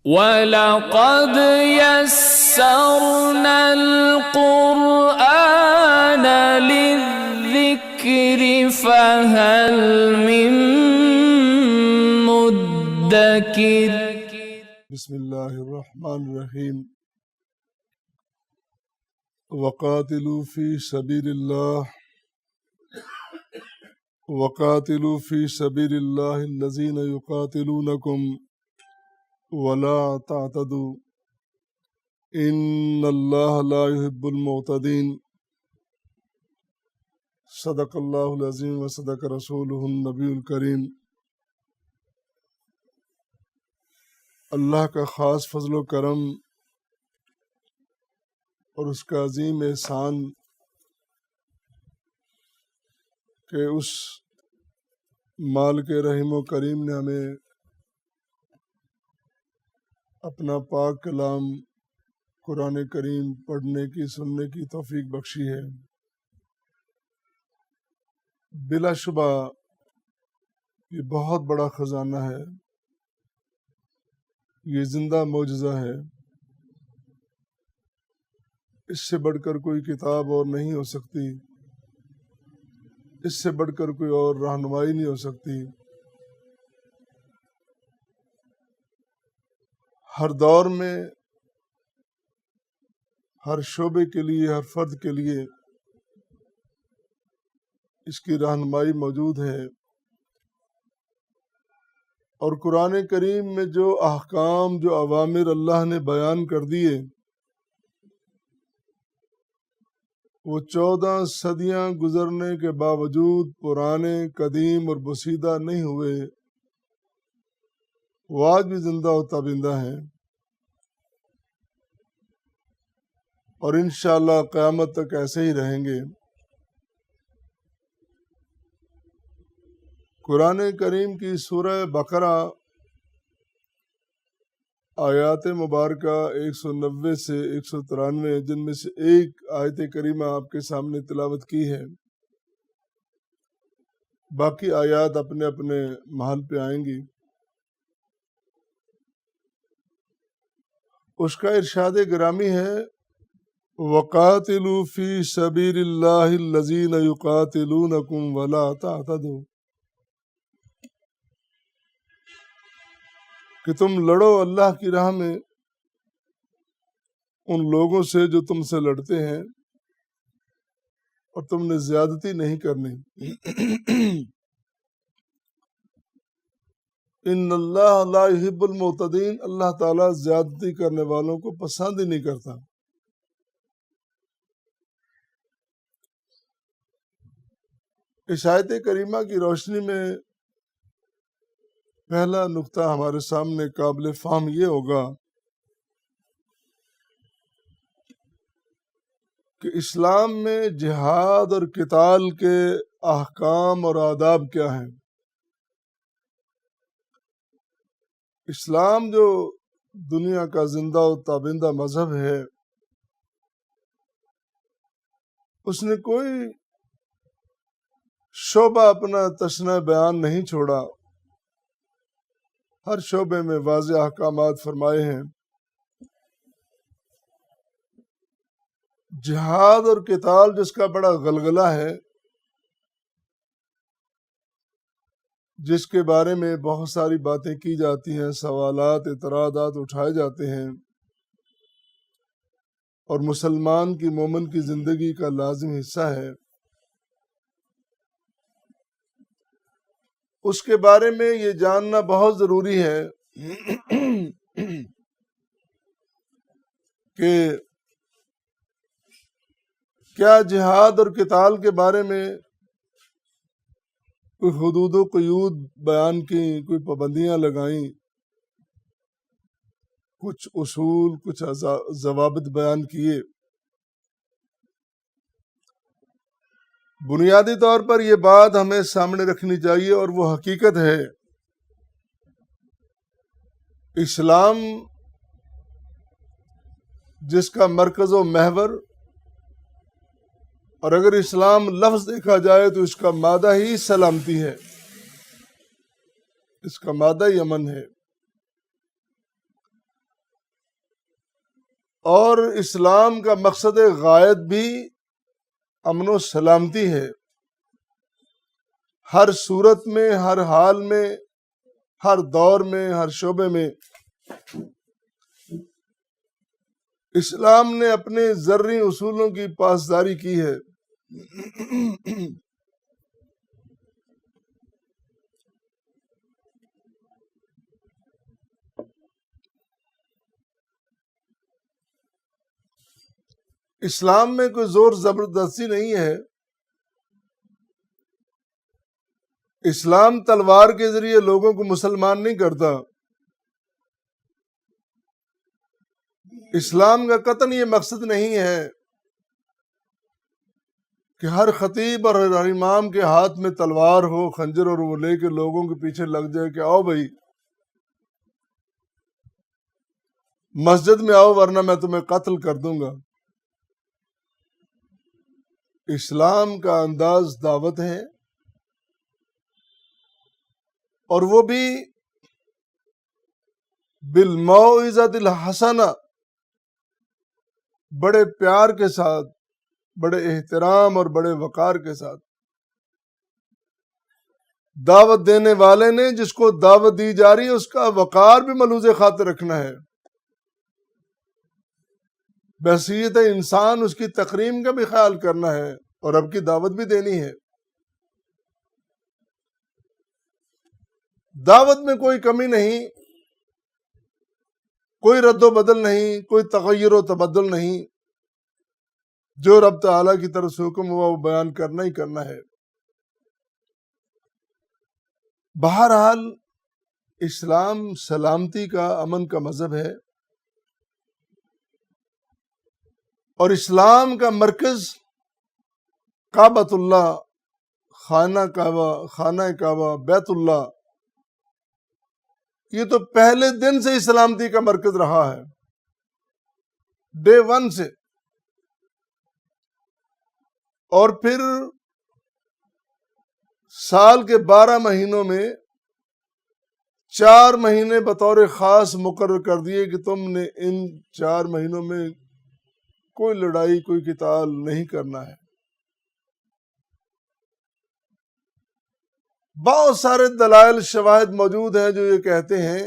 وَلَقَدْ يَسَّرْنَا الْقُرْآنَ لِلذِّكْرِ فَهَلْ مِن مُدَّكِرٍ۔ بسم اللہ الرحمن الرحیم۔ وقاتلوا فی سبیل اللہ الذین یقاتلونکم ولا تعتدوا ان اللہ لا يحب المعتدین۔ صدق اللہ العظیم و صدق رسولہ النبی الکریم۔ اللہ کا خاص فضل و کرم اور اس کا عظیم احسان کہ اس مالک رحیم و کریم نے ہمیں اپنا پاک کلام قرآن کریم پڑھنے کی سننے کی توفیق بخشی ہے۔ بلا شبہ یہ بہت بڑا خزانہ ہے، یہ زندہ معجزہ ہے، اس سے بڑھ کر کوئی کتاب اور نہیں ہو سکتی، اس سے بڑھ کر کوئی اور رہنمائی نہیں ہو سکتی۔ ہر دور میں ہر شعبے کے لیے، ہر فرد کے لیے اس کی رہنمائی موجود ہے، اور قرآن کریم میں جو احکام، جو اوامر اللہ نے بیان کر دیے، وہ 14 صدیاں گزرنے کے باوجود پرانے، قدیم اور بوسیدہ نہیں ہوئے، وہ آج بھی زندہ و تابندہ ہیں، اور انشاءاللہ قیامت تک ایسے ہی رہیں گے۔ قرآن کریم کی سورہ بقرہ آیات مبارکہ 190 سے 193، جن میں سے ایک آیت کریمہ آپ کے سامنے تلاوت کی ہے، باقی آیات اپنے اپنے محل پہ آئیں گی۔ اس کا ارشاد گرامی ہے، وَقَاتِلُوا فِي سَبِيلِ اللَّهِ الَّذِينَ يُقَاتِلُونَكُمْ وَلَا تَعْتَدُوا، کہ تم لڑو اللہ کی راہ میں ان لوگوں سے جو تم سے لڑتے ہیں، اور تم نے زیادتی نہیں کرنی۔ ان اللہ لا يحب المعتدین، اللہ تعالیٰ زیادتی کرنے والوں کو پسند ہی نہیں کرتا۔ اس آیت کریمہ کی روشنی میں پہلا نقطہ ہمارے سامنے قابل فہم یہ ہوگا کہ اسلام میں جہاد اور قتال کے احکام اور آداب کیا ہیں۔ اسلام جو دنیا کا زندہ و تابندہ مذہب ہے، اس نے کوئی شعبہ اپنا تشنہ بیان نہیں چھوڑا، ہر شعبے میں واضح احکامات فرمائے ہیں۔ جہاد اور قتال جس کا بڑا غلغلہ ہے، جس کے بارے میں بہت ساری باتیں کی جاتی ہیں، سوالات، اعتراضات اٹھائے جاتے ہیں، اور مسلمان کی، مومن کی زندگی کا لازم حصہ ہے، اس کے بارے میں یہ جاننا بہت ضروری ہے کہ کیا جہاد اور قتال کے بارے میں کوئی حدود و قیود بیان کی، کوئی پابندیاں لگائیں، کچھ اصول، کچھ ضوابط بیان کیے۔ بنیادی طور پر یہ بات ہمیں سامنے رکھنی چاہیے، اور وہ حقیقت ہے، اسلام جس کا مرکز و محور، اور اگر اسلام لفظ دیکھا جائے تو اس کا مادہ ہی سلامتی ہے، اس کا مادہ ہی امن ہے۔ اور اسلام کا مقصد غائب بھی امن و سلامتی ہے، ہر صورت میں، ہر حال میں، ہر دور میں، ہر شعبے میں اسلام نے اپنے ذرّی اصولوں کی پاسداری کی ہے۔ اسلام میں کوئی زور زبردستی نہیں ہے، اسلام تلوار کے ذریعے لوگوں کو مسلمان نہیں کرتا، اسلام کا قطعاً یہ مقصد نہیں ہے کہ ہر خطیب اور ہر امام کے ہاتھ میں تلوار ہو، خنجر، اور وہ لے کے لوگوں کے پیچھے لگ جائے کہ آؤ بھائی مسجد میں آؤ ورنہ میں تمہیں قتل کر دوں گا۔ اسلام کا انداز دعوت ہے، اور وہ بھی بالموعظۃ الحسنہ، بڑے پیار کے ساتھ، بڑے احترام اور بڑے وقار کے ساتھ۔ دعوت دینے والے نے جس کو دعوت دی جا رہی ہے اس کا وقار بھی ملوز خاطر رکھنا ہے، بحیثیت انسان اس کی تکریم کا بھی خیال کرنا ہے، اور اب کی دعوت بھی دینی ہے۔ دعوت میں کوئی کمی نہیں، کوئی رد و بدل نہیں، کوئی تغیر و تبدل نہیں، جو رب تعالیٰ کی طرف سے حکم ہوا وہ بیان کرنا ہی کرنا ہے۔ بہرحال اسلام سلامتی کا، امن کا مذہب ہے، اور اسلام کا مرکز کعبۃ اللہ، خانہ کعبہ، بیت اللہ، یہ تو پہلے دن سے سلامتی کا مرکز رہا ہے، ڈے 1 سے۔ اور پھر سال کے 12 مہینوں میں 4 مہینے بطور خاص مقرر کر دیے کہ تم نے ان 4 مہینوں میں کوئی لڑائی، کوئی قتال نہیں کرنا ہے۔ بہت سارے دلائل، شواہد موجود ہیں جو یہ کہتے ہیں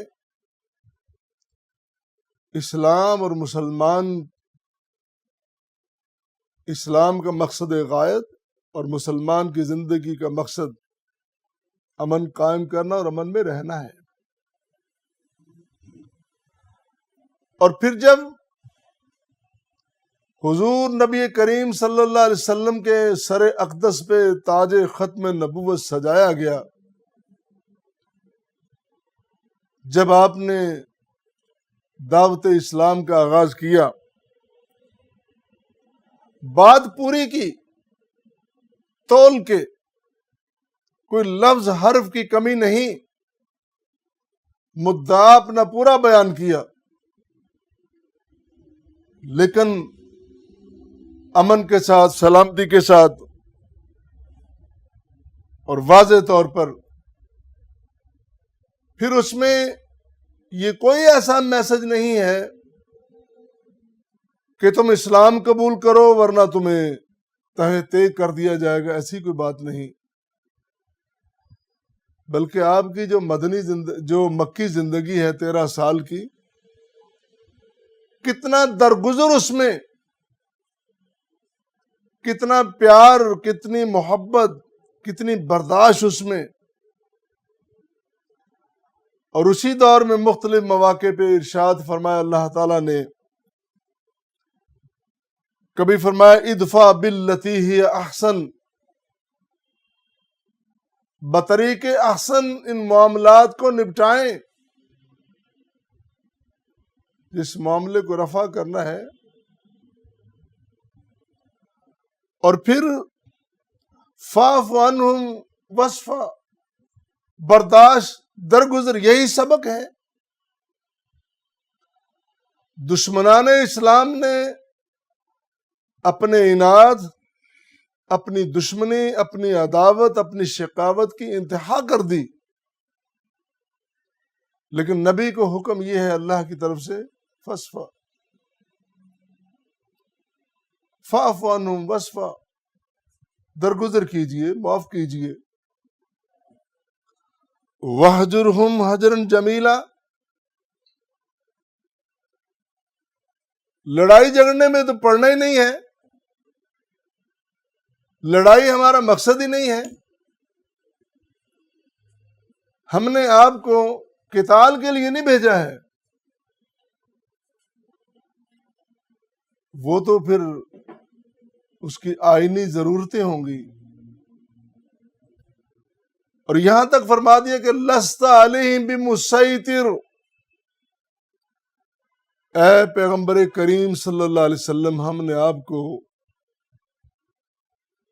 اسلام اور مسلمان، اسلام کا مقصد غائب اور مسلمان کی زندگی کا مقصد امن قائم کرنا اور امن میں رہنا ہے۔ اور پھر جب حضور نبی کریم صلی اللہ علیہ وسلم کے سر اقدس پہ تاج ختم نبوت سجایا گیا، جب آپ نے دعوت اسلام کا آغاز کیا، بات پوری کی، تول کے، کوئی لفظ حرف کی کمی نہیں، مدعا اپنا پورا بیان کیا، لیکن امن کے ساتھ، سلامتی کے ساتھ، اور واضح طور پر۔ پھر اس میں یہ کوئی ایسا میسج نہیں ہے کہ تم اسلام قبول کرو ورنہ تمہیں تہہ تیگ کر دیا جائے گا، ایسی کوئی بات نہیں، بلکہ آپ کی جو مکی زندگی ہے 13 سال کی، کتنا درگزر اس میں، کتنا پیار، کتنی محبت، کتنی برداشت اس میں، اور اسی دور میں مختلف مواقع پہ ارشاد فرمایا اللہ تعالیٰ نے، کبھی فرمایا ادفع باللتی ہی احسن، بطریق احسن ان معاملات کو نپٹائیں، جس معاملے کو رفع کرنا ہے۔ اور پھر فاعف عنہم واصفح، برداشت، درگزر، یہی سبق ہے۔ دشمنان اسلام نے اپنے عناد، اپنی دشمنی، اپنی عداوت، اپنی شقاوت کی انتہا کر دی، لیکن نبی کو حکم یہ ہے اللہ کی طرف سے فاصفح، فاعف عنہم واصفح، درگزر کیجئے، معاف کیجئے. واہجرہم ہجرا جمیلا، لڑائی جھگڑنے میں تو پڑنا ہی نہیں ہے، لڑائی ہمارا مقصد ہی نہیں ہے. ہم نے آپ کو قتال کے لیے نہیں بھیجا ہے. وہ تو پھر اس کی آئینی ضرورتیں ہوں گی. اور یہاں تک فرما دیا کہ لست علیہم بمسیطر، اے پیغمبر کریم صلی اللہ علیہ وسلم، ہم نے آپ کو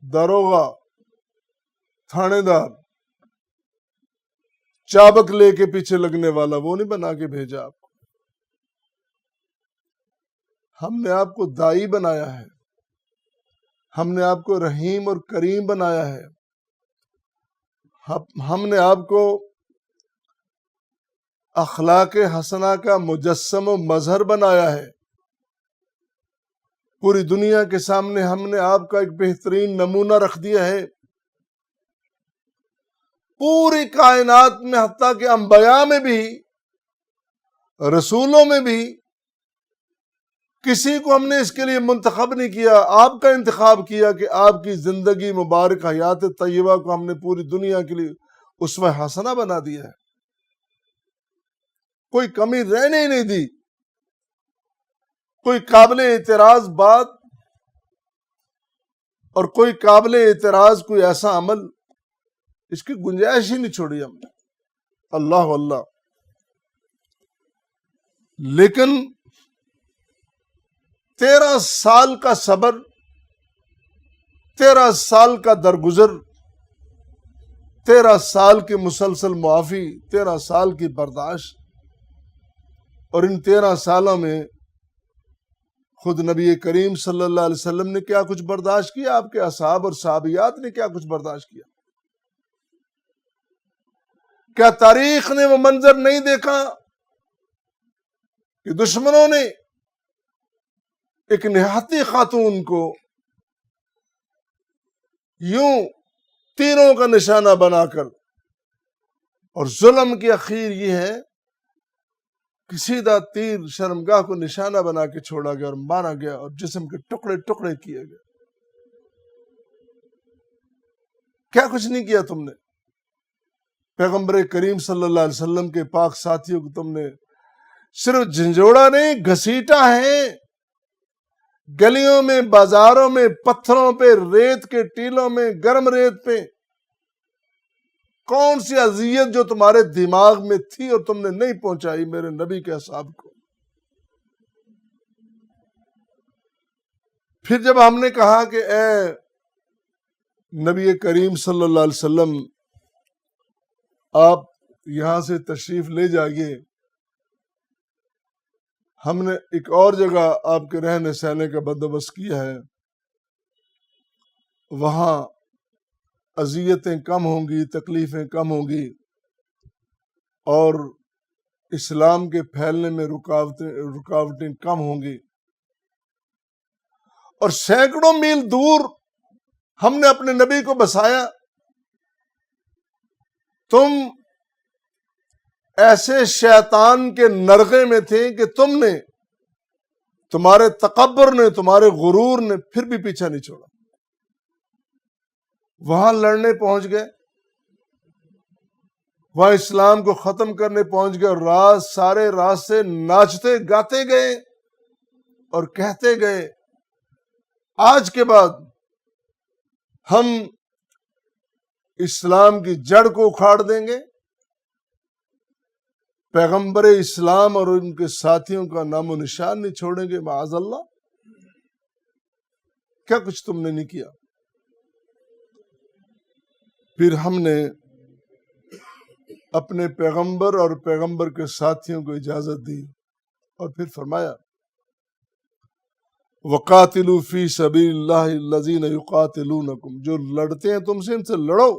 داروغہ، تھانے دار، چابک لے کے پیچھے لگنے والا وہ نہیں بنا کے بھیجا. آپ کو ہم نے آپ کو دائی بنایا ہے، ہم نے آپ کو رحیم اور کریم بنایا ہے، ہم نے آپ کو اخلاق حسنہ کا مجسم و مظہر بنایا ہے. پوری دنیا کے سامنے ہم نے آپ کا ایک بہترین نمونہ رکھ دیا ہے. پوری کائنات میں، حتیٰ کہ انبیاء میں بھی، رسولوں میں بھی، کسی کو ہم نے اس کے لیے منتخب نہیں کیا. آپ کا انتخاب کیا کہ آپ کی زندگی مبارک، حیات طیبہ کو ہم نے پوری دنیا کے لیے اسوہ حسنہ بنا دیا ہے. کوئی کمی رہنے ہی نہیں دی. کوئی قابل اعتراض بات اور کوئی قابل اعتراض کوئی ایسا عمل، اس کی گنجائش ہی نہیں چھوڑی ہم نے. اللہ اللہ. لیکن 13 سال کا صبر، 13 سال کا درگزر، 13 سال کی مسلسل معافی، 13 سال کی برداشت، اور ان 13 سالوں میں خود نبی کریم صلی اللہ علیہ وسلم نے کیا کچھ برداشت کیا، آپ کے اصحاب اور صحابیات نے کیا کچھ برداشت کیا. کیا تاریخ نے وہ منظر نہیں دیکھا کہ دشمنوں نے ایک نہاتی خاتون کو یوں تیروں کا نشانہ بنا کر، اور ظلم کی اخیر یہ ہے کہ سیدھا تیر شرمگاہ کو نشانہ بنا کے چھوڑا گیا اور مارا گیا اور جسم کے ٹکڑے ٹکڑے کیے گئے. کیا کچھ نہیں کیا تم نے. پیغمبر کریم صلی اللہ علیہ وسلم کے پاک ساتھیوں کو تم نے صرف جھنجھوڑا نہیں، گھسیٹا ہے. گلیوں میں، بازاروں میں، پتھروں پہ، ریت کے ٹیلوں میں، گرم ریت پہ. کون سی اذیت جو تمہارے دماغ میں تھی اور تم نے نہیں پہنچائی میرے نبی کے اصحاب کو. پھر جب ہم نے کہا کہ اے نبی کریم صلی اللہ علیہ وسلم، آپ یہاں سے تشریف لے جائیے، ہم نے ایک اور جگہ آپ کے رہنے سہنے کا بندوبست کیا ہے، وہاں اذیتیں کم ہوں گی، تکلیفیں کم ہوں گی، اور اسلام کے پھیلنے میں رکاوٹیں کم ہوں گی. اور سینکڑوں میل دور ہم نے اپنے نبی کو بسایا. تم ایسے شیطان کے نرغے میں تھے کہ تم نے، تمہارے تکبر نے، تمہارے غرور نے پھر بھی پیچھا نہیں چھوڑا. وہاں لڑنے پہنچ گئے، وہاں اسلام کو ختم کرنے پہنچ گئے، اور سارے راستے ناچتے گاتے گئے اور کہتے گئے آج کے بعد ہم اسلام کی جڑ کو اکھاڑ دیں گے، پیغمبر اسلام اور ان کے ساتھیوں کا نام و نشان نہیں چھوڑیں گے. معاذ اللہ. کیا کچھ تم نے نہیں کیا. پھر ہم نے اپنے پیغمبر اور پیغمبر کے ساتھیوں کو اجازت دی اور پھر فرمایا وَقَاتِلُوا فِي سَبِيلِ اللَّهِ الَّذِينَ يُقَاتِلُونَكُمْ، جو لڑتے ہیں تم سے ان سے لڑو،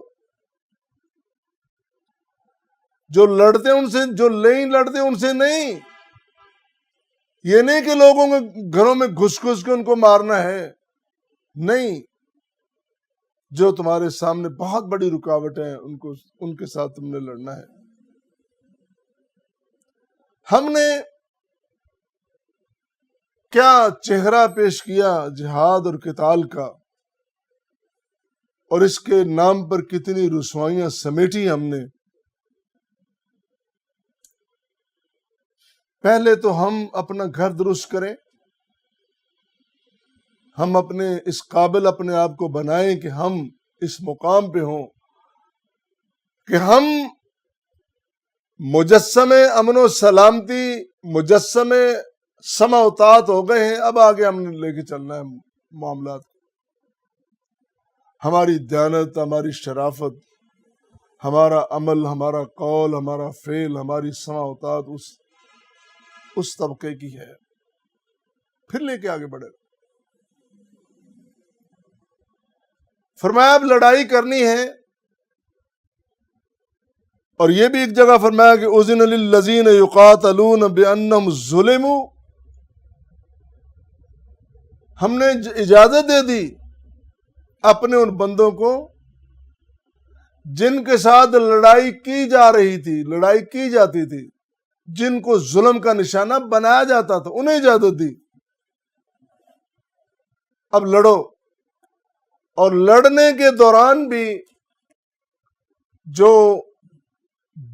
جو لڑتے ہیں ان سے، جو نہیں لڑتے ان سے نہیں. یہ نہیں کہ لوگوں کے گھروں میں گھس گھس کے ان کو مارنا ہے. نہیں، جو تمہارے سامنے بہت بڑی رکاوٹ ہے ان کے ساتھ تم نے لڑنا ہے۔ ہم نے کیا چہرہ پیش کیا جہاد اور قتال کا، اور اس کے نام پر کتنی رسوائیاں سمیٹی ہم نے۔ پہلے تو ہم اپنا گھر درست کریں، ہم اپنے اس قابل اپنے آپ کو بنائیں کہ ہم اس مقام پہ ہوں کہ ہم مجسم امن و سلامتی، مجسم سمع و طاعت ہو گئے ہیں۔ اب آگے ہم نے لے کے چلنا ہے معاملات، ہماری دیانت، ہماری شرافت، ہمارا عمل، ہمارا قول، ہمارا فعل، ہماری سمع و طاعت اس طبقے کی ہے، پھر لے کے آگے بڑھے۔ فرمایا اب لڑائی کرنی ہے، اور یہ بھی ایک جگہ فرمایا کہ اذن للذین یقاتلون بانہم ظلموا، ہم نے اجازت دے دی اپنے ان بندوں کو جن کے ساتھ لڑائی کی جا رہی تھی، لڑائی کی جاتی تھی، جن کو ظلم کا نشانہ بنایا جاتا تھا، انہیں اجازت دی اب لڑو۔ اور لڑنے کے دوران بھی جو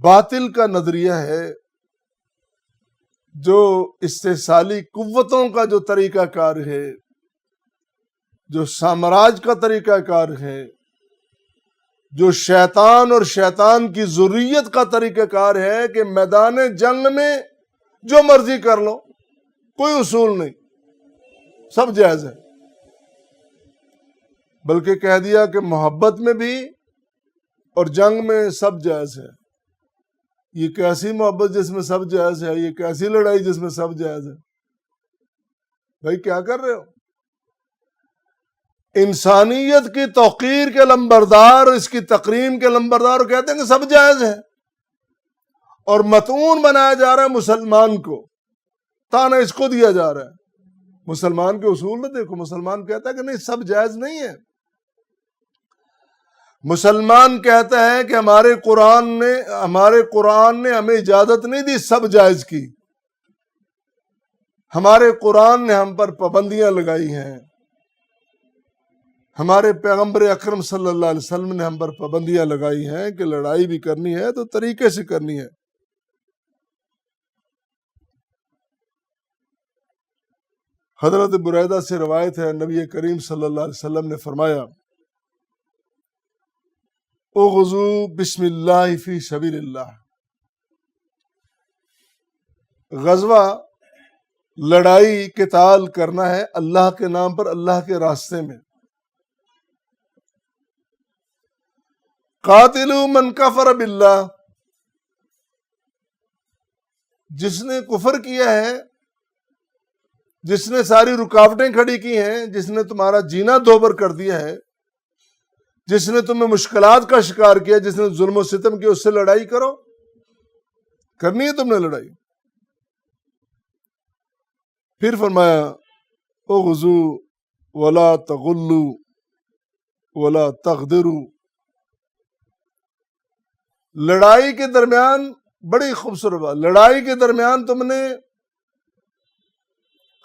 باطل کا نظریہ ہے، جو استحصالی قوتوں کا جو طریقہ کار ہے، جو سامراج کا طریقہ کار ہے، جو شیطان اور شیطان کی ذریت کا طریقہ کار ہے کہ میدان جنگ میں جو مرضی کر لو، کوئی اصول نہیں، سب جائز ہے، بلکہ کہہ دیا کہ محبت میں بھی اور جنگ میں سب جائز ہے۔ یہ کیسی محبت جس میں سب جائز ہے؟ یہ کیسی لڑائی جس میں سب جائز ہے؟ بھائی کیا کر رہے ہو؟ انسانیت کی توقیر کے لمبردار، اس کی تقریم کے لمبردار کہتے ہیں کہ سب جائز ہے، اور مطعون بنایا جا رہا ہے مسلمان کو، تانا اس کو دیا جا رہا ہے۔ مسلمان کے اصول میں دیکھو، مسلمان کہتا ہے کہ نہیں، سب جائز نہیں ہے۔ مسلمان کہتا ہے کہ ہمارے قرآن نے ہمیں اجازت نہیں دی سب جائز کی، ہمارے قرآن نے ہم پر پابندیاں لگائی ہیں، ہمارے پیغمبر اکرم صلی اللہ علیہ وسلم نے ہم پر پابندیاں لگائی ہیں کہ لڑائی بھی کرنی ہے تو طریقے سے کرنی ہے۔ حضرت بریدہ سے روایت ہے، نبی کریم صلی اللہ علیہ وسلم نے فرمایا، اغزو بسم اللہ فی سبیل اللہ، غزوہ لڑائی قتال کرنا ہے اللہ کے نام پر، اللہ کے راستے میں۔ قاتلوا من کفر باللہ، جس نے کفر کیا ہے، جس نے ساری رکاوٹیں کھڑی کی ہیں، جس نے تمہارا جینا دوبر کر دیا ہے، جس نے تمہیں مشکلات کا شکار کیا، جس نے ظلم و ستم کیا، اس سے لڑائی کرو۔ کرنی ہے تم نے لڑائی۔ پھر فرمایا اغزو ولا تغلوا ولا تغدروا، لڑائی کے درمیان بڑی خوبصورت بات، لڑائی کے درمیان تم نے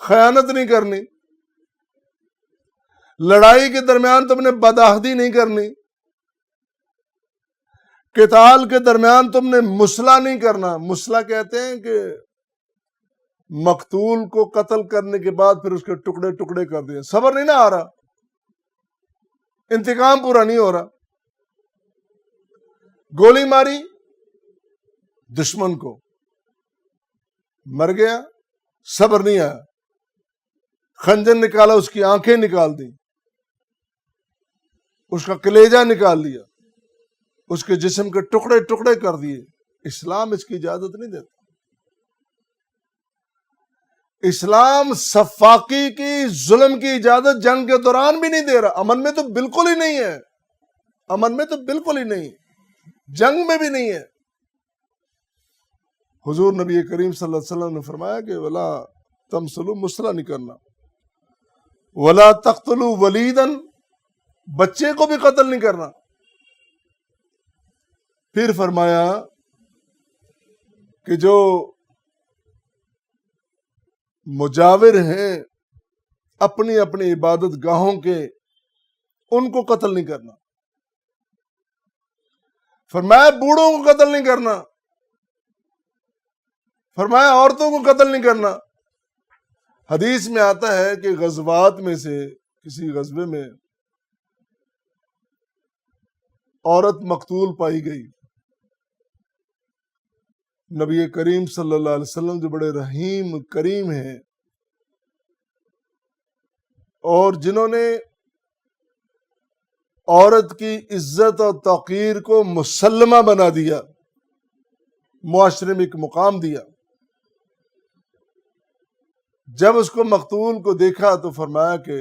خیانت نہیں کرنی، لڑائی کے درمیان تم نے بدعہدی نہیں کرنی، قتال کے درمیان تم نے مسلح نہیں کرنا۔ مسلح کہتے ہیں کہ مقتول کو قتل کرنے کے بعد پھر اس کے ٹکڑے ٹکڑے کر دیے، صبر نہیں نہ آ رہا، انتقام پورا نہیں ہو رہا، گولی ماری دشمن کو، مر گیا، صبر نہیں آیا، خنجر نکالا، اس کی آنکھیں نکال دی، اس کا کلیجہ نکال لیا، اس کے جسم کے ٹکڑے ٹکڑے کر دیے۔ اسلام اس کی اجازت نہیں دیتا۔ اسلام صفاقی کی، ظلم کی اجازت جنگ کے دوران بھی نہیں دے رہا، امن میں تو بالکل ہی نہیں ہے، امن میں تو بالکل ہی نہیں، جنگ میں بھی نہیں ہے۔ حضور نبی کریم صلی اللہ علیہ وسلم نے فرمایا کہ ولا تمثلوا، مسلح نہیں کرنا، ولا تقتلوا ولیدا، بچے کو بھی قتل نہیں کرنا۔ پھر فرمایا کہ جو مجاور ہیں اپنی اپنی عبادت گاہوں کے، ان کو قتل نہیں کرنا۔ فرمایا بوڑھوں کو قتل نہیں کرنا، فرمایا عورتوں کو قتل نہیں کرنا۔ حدیث میں آتا ہے کہ غزوات میں سے کسی غزوے میں عورت مقتول پائی گئی۔ نبی کریم صلی اللہ علیہ وسلم جو بڑے رحیم کریم ہیں اور جنہوں نے عورت کی عزت اور توقیر کو مسلمہ بنا دیا، معاشرے میں ایک مقام دیا، جب اس کو مقتول کو دیکھا تو فرمایا کہ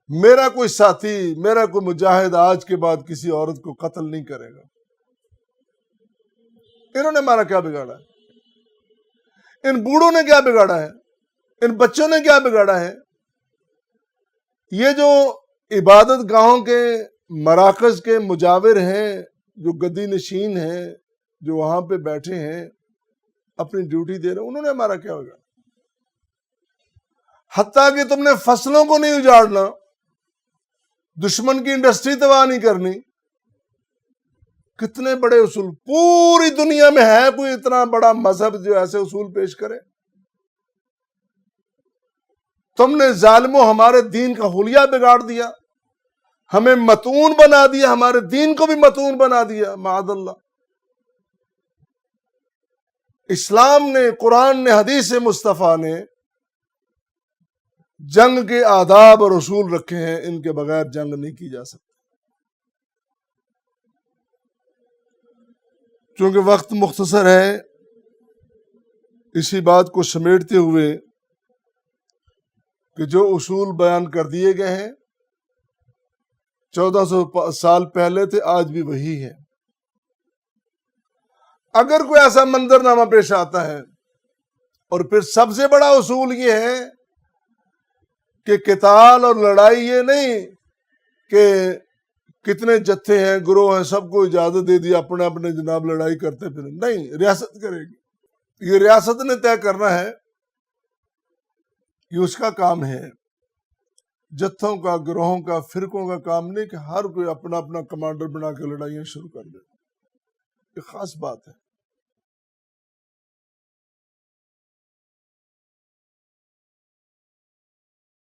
میرا کوئی ساتھی، میرا کوئی مجاہد آج کے بعد کسی عورت کو قتل نہیں کرے گا۔ انہوں نے ہمارا کیا بگاڑا ہے؟ ان بوڑھوں نے کیا بگاڑا ہے؟ ان بچوں نے کیا بگاڑا ہے؟ یہ جو عبادت گاہوں کے مراکز کے مجاور ہیں، جو گدی نشین ہیں، جو وہاں پہ بیٹھے ہیں اپنی ڈیوٹی دے رہے ہیں، انہوں نے ہمارا کیا بگاڑا؟ حتیٰ کہ تم نے فصلوں کو نہیں اجاڑنا، دشمن کی انڈسٹری تباہ نہیں کرنی۔ کتنے بڑے اصول! پوری دنیا میں ہے کوئی اتنا بڑا مذہب جو ایسے اصول پیش کرے؟ تم نے ظالموں ہمارے دین کا حلیہ بگاڑ دیا، ہمیں متون بنا دیا، ہمارے دین کو بھی متون بنا دیا، معاذ اللہ۔ اسلام نے، قرآن نے، حدیث مصطفیٰ نے جنگ کے آداب اور اصول رکھے ہیں، ان کے بغیر جنگ نہیں کی جا سکتی۔ چونکہ وقت مختصر ہے، اسی بات کو سمیٹتے ہوئے کہ جو اصول بیان کر دیے گئے ہیں 1400 سال پہلے تھے، آج بھی وہی ہے۔ اگر کوئی ایسا منظرنامہ پیش آتا ہے، اور پھر سب سے بڑا اصول یہ ہے کہ قتال اور لڑائی یہ نہیں کہ کتنے جتھے ہیں، گروہ ہیں، سب کو اجازت دے دی اپنے اپنے جناب لڑائی کرتے پھر نہیں، ریاست کرے گی۔ یہ ریاست نے طے کرنا ہے، یہ اس کا کام ہے۔ جتھوں کا، گروہوں کا، فرقوں کا کام نہیں کہ ہر کوئی اپنا اپنا کمانڈر بنا کے لڑائیاں شروع کر دے۔ یہ خاص بات ہے۔